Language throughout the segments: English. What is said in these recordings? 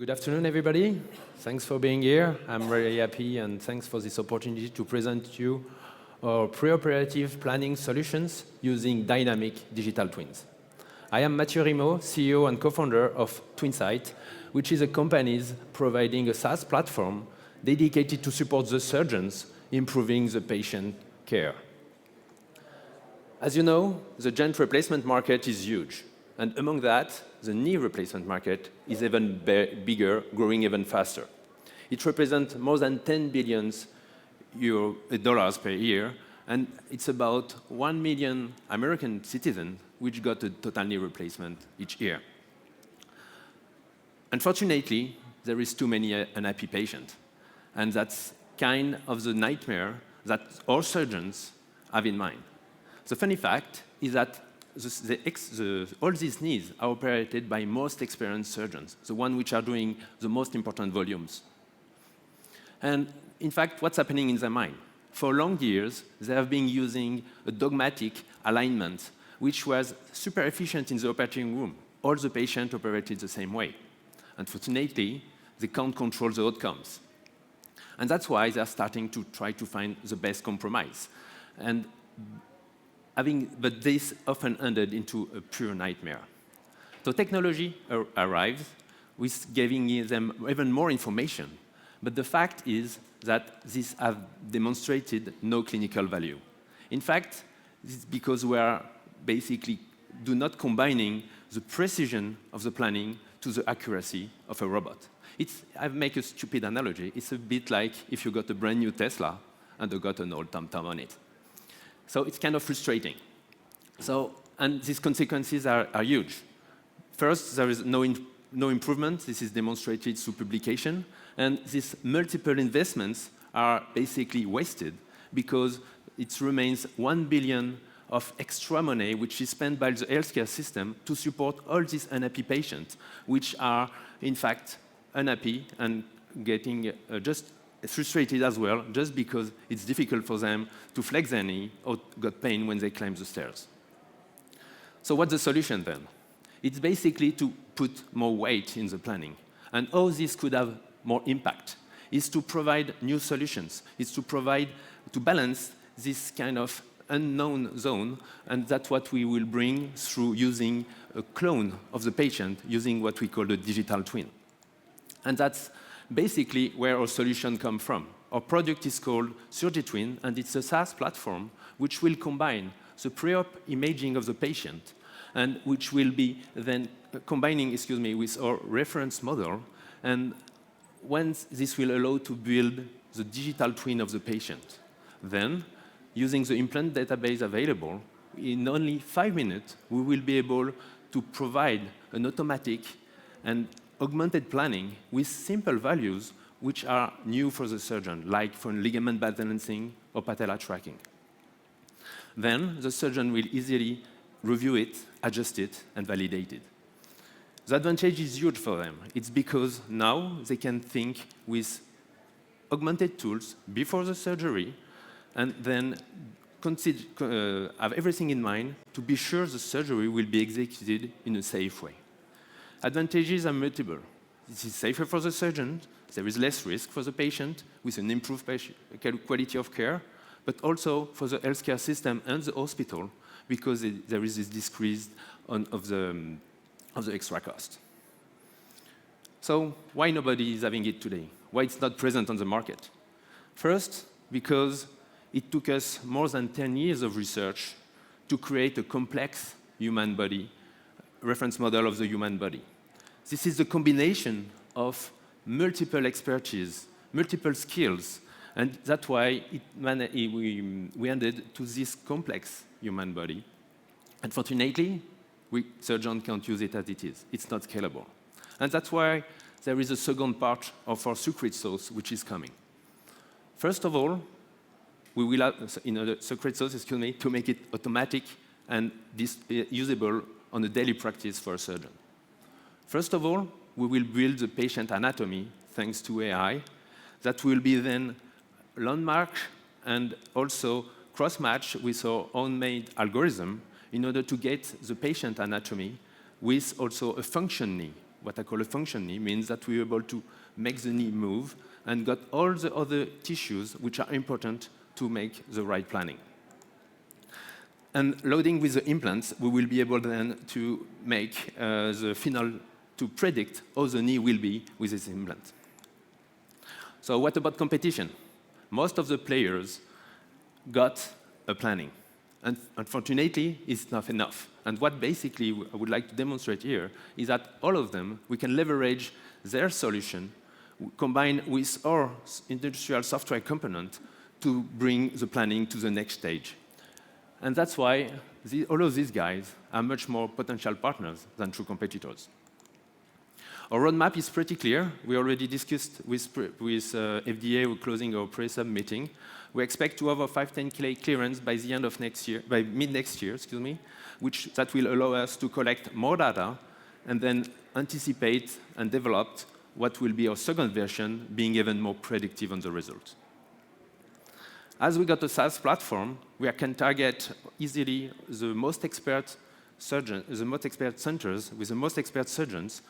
Good afternoon, everybody. Thanks for being here. I'm very happy, and thanks for this opportunity to present you our preoperative planning solutions using dynamic digital twins. I am Mathieu Rimaud, CEO and co-founder of Twinsight, which is a company providing a SaaS platform dedicated to support the surgeons improving the patient care. As you know, the joint replacement market is huge, and among that, the knee replacement market is even bigger, growing even faster. It represents more than $10 billion per year, and it's about 1 million American citizens which got a total knee replacement each year. Unfortunately, there is too many unhappy patients, and that's kind of the nightmare that all surgeons have in mind. The funny fact is that all these knees are operated by most experienced surgeons, the ones which are doing the most important volumes. And in fact, what's happening in their mind? For long years, they have been using a dogmatic alignment, which was super efficient in the operating room. All the patients operated the same way. Unfortunately, they can't control the outcomes. And that's why they're starting to try to find the best compromise. But this often ended into a pure nightmare. So technology arrived with giving them even more information. But the fact is that these have demonstrated no clinical value. In fact, this is because we are basically not combining the precision of the planning to the accuracy of a robot. I make a stupid analogy. It's a bit like if you got a brand new Tesla and you got an old TomTom on it. So it's kind of frustrating. And these consequences are huge. First, there is no improvement. This is demonstrated through publication. And these multiple investments are basically wasted because it remains $1 billion of extra money which is spent by the healthcare system to support all these unhappy patients, which are, in fact, unhappy and getting just frustrated as well, just because it's difficult for them to flex their knee or got pain when they climb the stairs. So what's the solution then? It's basically to put more weight in the planning. And how this could have more impact is to provide new solutions. It's to balance this kind of unknown zone, and that's what we will bring through using a clone of the patient, using what we call a digital twin. And that's basically where our solution comes from. Our product is called SurgiTwin, and it's a SaaS platform which will combine the pre-op imaging of the patient, and which will be then combining, with our reference model. And once this will allow to build the digital twin of the patient. Then, using the implant database available, in only 5 minutes, we will be able to provide an automatic and augmented planning with simple values which are new for the surgeon, like for ligament balancing or patella tracking. Then the surgeon will easily review it, adjust it, and validate it. The advantage is huge for them. It's because now they can think with augmented tools before the surgery and then have everything in mind to be sure the surgery will be executed in a safe way. Advantages are multiple. This is safer for the surgeon, there is less risk for the patient with an improved quality of care, but also for the healthcare system and the hospital because there is this decrease of the extra cost. So why nobody is having it today? Why it's not present on the market? First, because it took us more than 10 years of research to create a complex human body, reference model of the human body. This is a combination of multiple expertise, multiple skills, and that's why we ended to this complex human body. Unfortunately, surgeons can't use it as it is. It's not scalable. And that's why there is a second part of our secret sauce which is coming. First of all, we will have in a secret sauce, to make it automatic and usable on a daily practice for a surgeon. First of all, we will build the patient anatomy thanks to AI that will be then landmark and also cross-match with our own-made algorithm in order to get the patient anatomy with also a function knee, what I call a function knee, means that we're able to make the knee move and got all the other tissues which are important to make the right planning. And loading with the implants, we will be able then to make the final, to predict how the knee will be with this implant. So what about competition? Most of the players got a planning. And unfortunately, it's not enough. And what basically I would like to demonstrate here is that all of them, we can leverage their solution combined with our industrial software component to bring the planning to the next stage. And that's why all of these guys are much more potential partners than true competitors. Our roadmap is pretty clear. We already discussed with FDA, we're closing our pre-sub meeting. We expect to have a 510(k) clearance by the end of next year, by mid-next year, excuse me, that will allow us to collect more data and then anticipate and develop what will be our second version, being even more predictive on the results. As we got a SaaS platform, we can target easily the most expert surgeons, the most expert centers with the most expert surgeons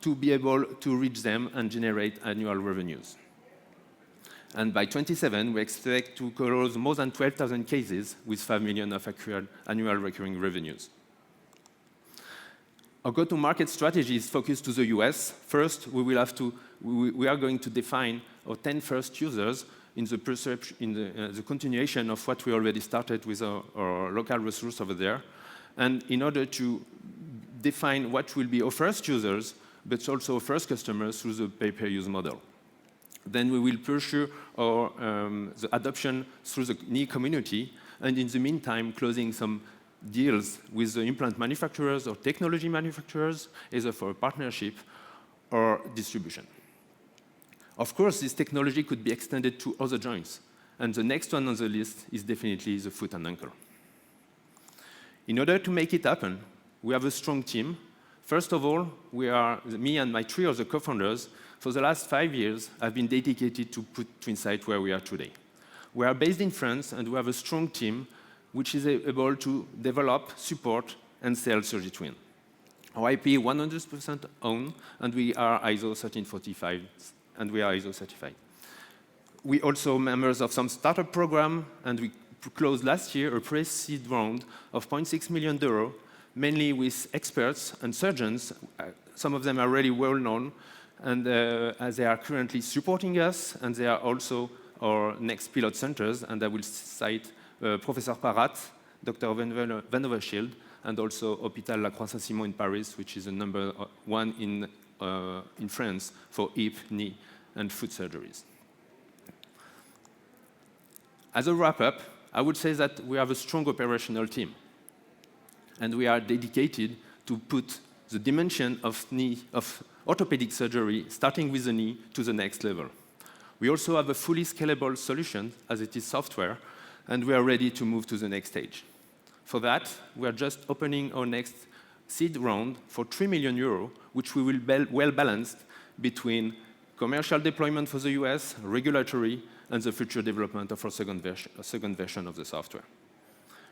to be able to reach them and generate annual revenues. And by 2027, we expect to close more than 12,000 cases with 5 million of annual recurring revenues. Our go-to-market strategy is focused to the US. First, we are going to define our 10 first users in the continuation of what we already started with our local resource over there. And in order to define what will be our first users, but also our first customers through the pay-per-use model. Then we will pursue the adoption through the knee community, and in the meantime, closing some deals with the implant manufacturers or technology manufacturers, either for a partnership or distribution. Of course, this technology could be extended to other joints, and the next one on the list is definitely the foot and ankle. In order to make it happen, we have a strong team. First of all, me and my 3 other co-founders, for the last 5 years, have been dedicated to put Twinsight where we are today. We are based in France, and we have a strong team which is able to develop, support, and sell SurgiTwin. Our IP 100% owned, and we are ISO 13485, and we are ISO certified. We also members of some startup program, and we closed last year a pre-seed round of 0.6 million euro, mainly with experts and surgeons. Some of them are really well known, and as they are currently supporting us, and they are also our next pilot centers, and I will cite Professor Parat, Dr. Van Overschild, and also Hôpital La Croix-Saint-Simon in Paris, which is the number 1 in France for hip, knee, and foot surgeries. As a wrap-up, I would say that we have a strong operational team, and we are dedicated to put the dimension of orthopedic surgery, starting with the knee, to the next level. We also have a fully scalable solution, as it is software, and we are ready to move to the next stage. For that, we are just opening our next seed round for 3 million euros, which we will well balanced between commercial deployment for the US, regulatory, and the future development of our second version of the software.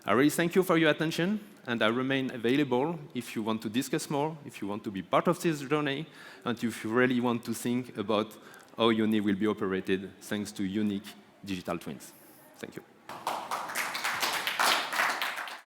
I really thank you for your attention, and I remain available if you want to discuss more, if you want to be part of this journey, and if you really want to think about how your knee will be operated thanks to unique digital twins. Thank you.